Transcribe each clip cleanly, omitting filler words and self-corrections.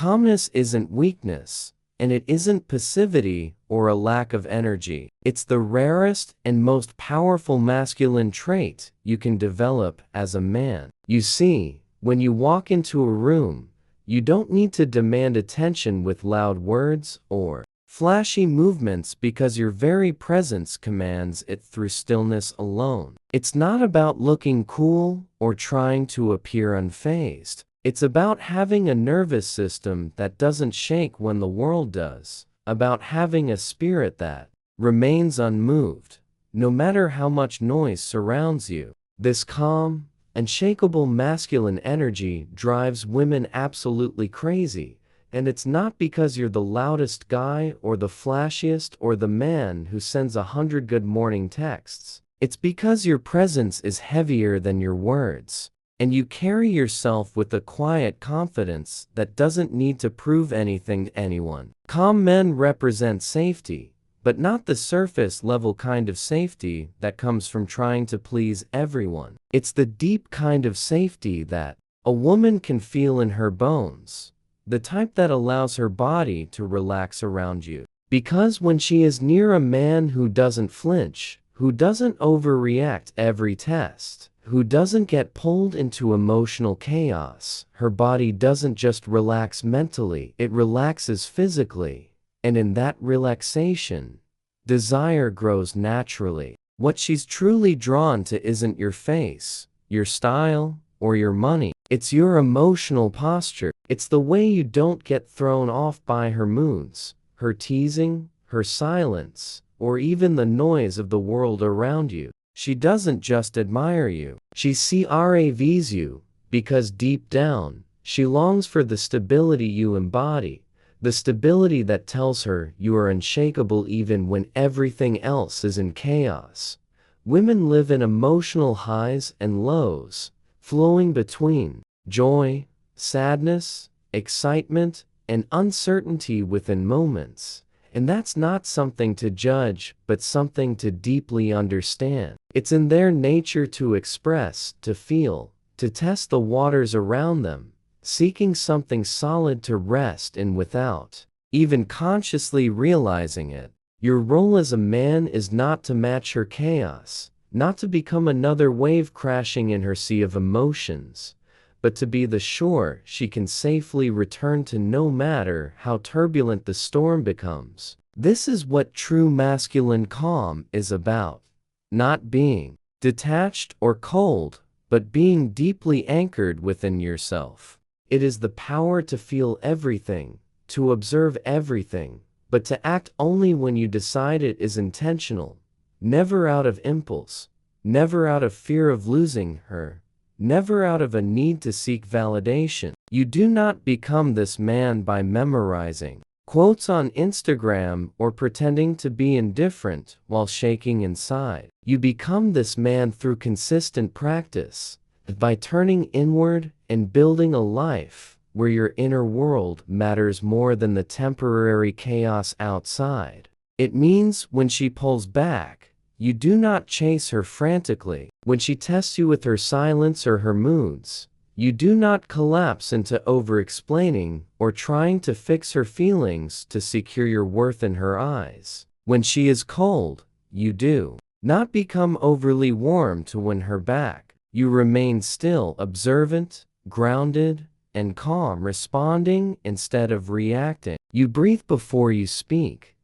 Calmness isn't weakness, and it isn't passivity or a lack of energy. It's the rarest and most powerful masculine trait you can develop as a man. You see, when you walk into a room, you don't need to demand attention with loud words or flashy movements because your very presence commands it through stillness alone. It's not about looking cool or trying to appear unfazed. It's about having a nervous system that doesn't shake when the world does, about having a spirit that remains unmoved, no matter how much noise surrounds you. This calm, unshakable masculine energy drives women absolutely crazy, and it's not because you're the loudest guy or the flashiest or the man who sends 100 good morning texts. It's because your presence is heavier than your words, and you carry yourself with a quiet confidence that doesn't need to prove anything to anyone. Calm men represent safety, but not the surface-level kind of safety that comes from trying to please everyone. It's the deep kind of safety that a woman can feel in her bones, the type that allows her body to relax around you. Because when she is near a man who doesn't flinch, who doesn't overreact every test, who doesn't get pulled into emotional chaos, her body doesn't just relax mentally, it relaxes physically. And in that relaxation, desire grows naturally. What she's truly drawn to isn't your face, your style, or your money. It's your emotional posture. It's the way you don't get thrown off by her moods, her teasing, her silence, or even the noise of the world around you. She doesn't just admire you. She craves you, because deep down, she longs for the stability you embody, the stability that tells her you are unshakable even when everything else is in chaos. Women live in emotional highs and lows, flowing between joy, sadness, excitement, and uncertainty within moments. And that's not something to judge, but something to deeply understand. It's in their nature to express, to feel, to test the waters around them, seeking something solid to rest in without even consciously realizing it. Your role as a man is not to match her chaos, not to become another wave crashing in her sea of emotions, but to be the shore she can safely return to no matter how turbulent the storm becomes. This is what true masculine calm is about. Not being detached or cold, but being deeply anchored within yourself. It is the power to feel everything, to observe everything, but to act only when you decide it is intentional, never out of impulse, never out of fear of losing her, never out of a need to seek validation. You do not become this man by memorizing quotes on Instagram or pretending to be indifferent while shaking inside. You become this man through consistent practice, by turning inward and building a life where your inner world matters more than the temporary chaos outside. It means when she pulls back, you do not chase her frantically. When she tests you with her silence or her moods, you do not collapse into over-explaining or trying to fix her feelings to secure your worth in her eyes. When she is cold, you do not become overly warm to win her back. You remain still, observant, grounded, and calm, responding instead of reacting. You breathe before you speak.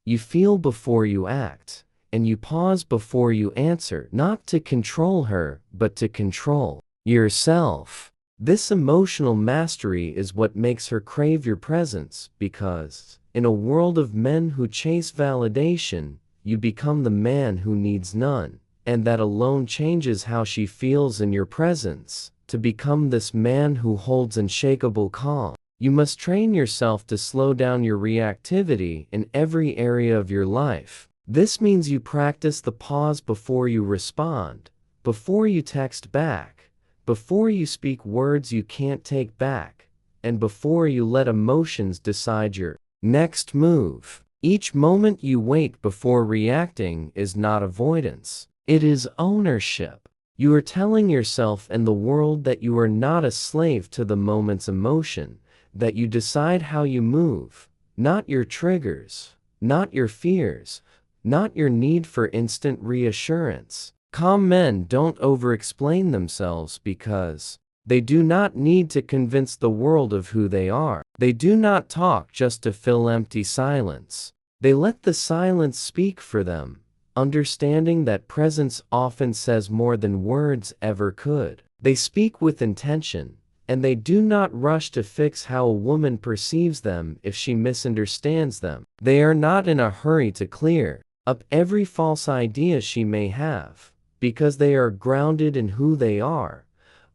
You feel before you act. And you pause before you answer, not to control her, but to control yourself. This emotional mastery is what makes her crave your presence, because, in a world of men who chase validation, you become the man who needs none, and that alone changes how she feels in your presence. To become this man who holds unshakable calm, you must train yourself to slow down your reactivity in every area of your life. This means you practice the pause before you respond, before you text back, before you speak words you can't take back, and before you let emotions decide your next move. Each moment you wait before reacting is not avoidance. It is ownership. You are telling yourself and the world that you are not a slave to the moment's emotion, that you decide how you move, not your triggers, not your fears, not your need for instant reassurance. Calm men don't over-explain themselves because they do not need to convince the world of who they are. They do not talk just to fill empty silence. They let the silence speak for them, understanding that presence often says more than words ever could. They speak with intention, and they do not rush to fix how a woman perceives them if she misunderstands them. They are not in a hurry to clear up every false idea she may have, because they are grounded in who they are,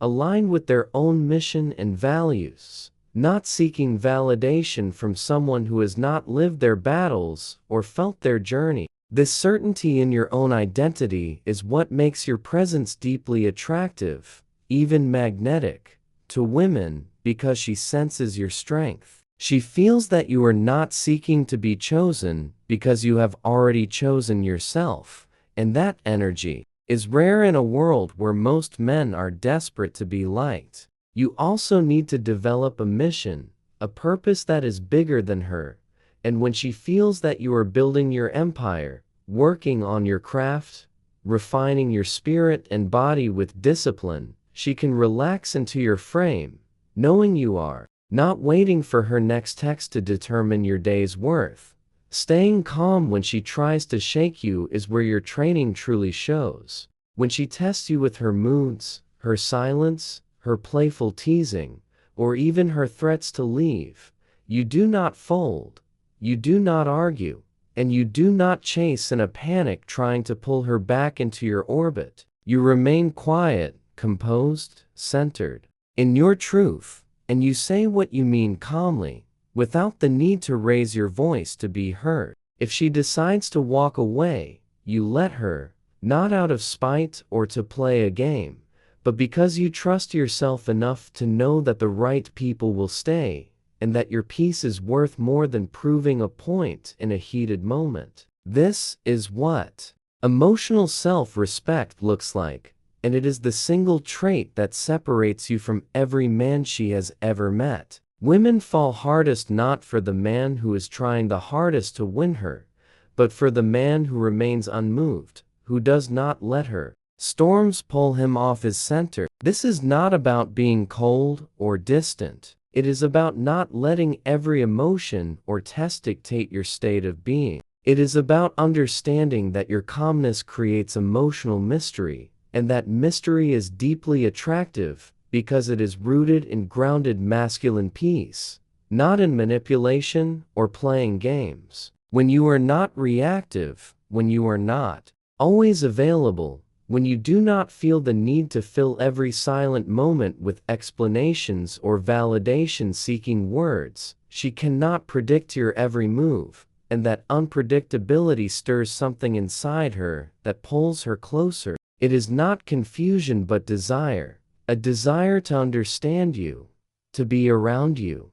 aligned with their own mission and values, not seeking validation from someone who has not lived their battles or felt their journey. This certainty in your own identity is what makes your presence deeply attractive, even magnetic, to women, because she senses your strength. She feels that you are not seeking to be chosen because you have already chosen yourself, and that energy is rare in a world where most men are desperate to be liked. You also need to develop a mission, a purpose that is bigger than her, and when she feels that you are building your empire, working on your craft, refining your spirit and body with discipline, she can relax into your frame, knowing you are not waiting for her next text to determine your day's worth. Staying calm when she tries to shake you is where your training truly shows. When she tests you with her moods, her silence, her playful teasing, or even her threats to leave, you do not fold, you do not argue, and you do not chase in a panic trying to pull her back into your orbit. You remain quiet, composed, centered in your truth, and you say what you mean calmly, without the need to raise your voice to be heard. If she decides to walk away, you let her, not out of spite or to play a game, but because you trust yourself enough to know that the right people will stay, and that your peace is worth more than proving a point in a heated moment. This is what emotional self-respect looks like, and it is the single trait that separates you from every man she has ever met. Women fall hardest not for the man who is trying the hardest to win her, but for the man who remains unmoved, who does not let her storms pull him off his center. This is not about being cold or distant. It is about not letting every emotion or test dictate your state of being. It is about understanding that your calmness creates emotional mystery, and that mystery is deeply attractive because it is rooted in grounded masculine peace, not in manipulation or playing games. When you are not reactive, when you are not always available, when you do not feel the need to fill every silent moment with explanations or validation-seeking words, she cannot predict your every move, and that unpredictability stirs something inside her that pulls her closer. It is not confusion but desire, a desire to understand you, to be around you,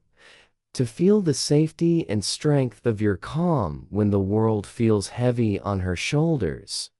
to feel the safety and strength of your calm when the world feels heavy on her shoulders.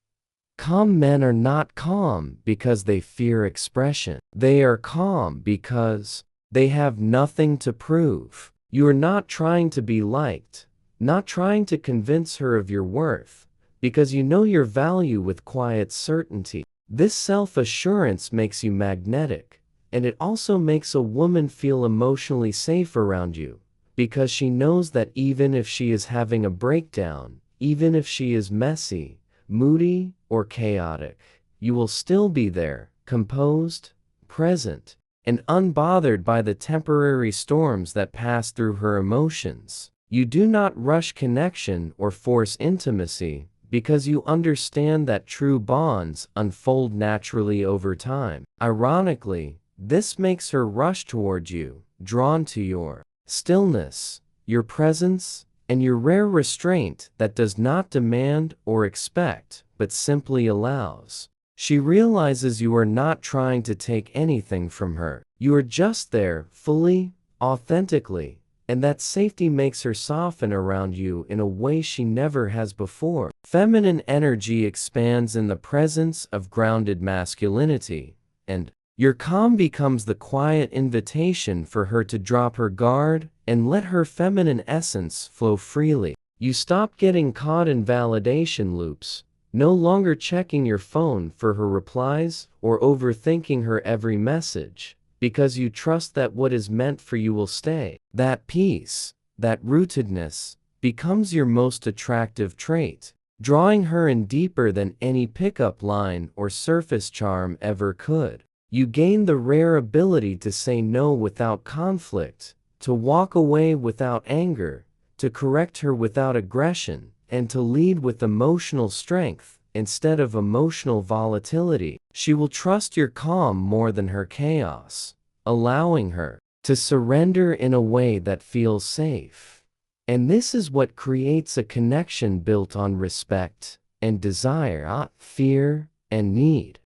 Calm men are not calm because they fear expression. They are calm because they have nothing to prove. You are not trying to be liked, not trying to convince her of your worth, because you know your value with quiet certainty. This self-assurance makes you magnetic, and it also makes a woman feel emotionally safe around you, because she knows that even if she is having a breakdown, even if she is messy, moody, or chaotic, you will still be there, composed, present, and unbothered by the temporary storms that pass through her emotions. You do not rush connection or force intimacy, because you understand that true bonds unfold naturally over time. Ironically, this makes her rush toward you, drawn to your stillness, your presence, and your rare restraint that does not demand or expect, but simply allows. She realizes you are not trying to take anything from her. You are just there, fully, authentically, and that safety makes her soften around you in a way she never has before. Feminine energy expands in the presence of grounded masculinity, and Your calm becomes the quiet invitation for her to drop her guard and let her feminine essence flow freely. You stop getting caught in validation loops, no longer checking your phone for her replies or overthinking her every message, because you trust that what is meant for you will stay. That peace, that rootedness, becomes your most attractive trait, drawing her in deeper than any pickup line or surface charm ever could. You gain the rare ability to say no without conflict, to walk away without anger, to correct her without aggression, and to lead with emotional strength instead of emotional volatility. She will trust your calm more than her chaos, allowing her to surrender in a way that feels safe. And this is what creates a connection built on respect and desire, not fear and need.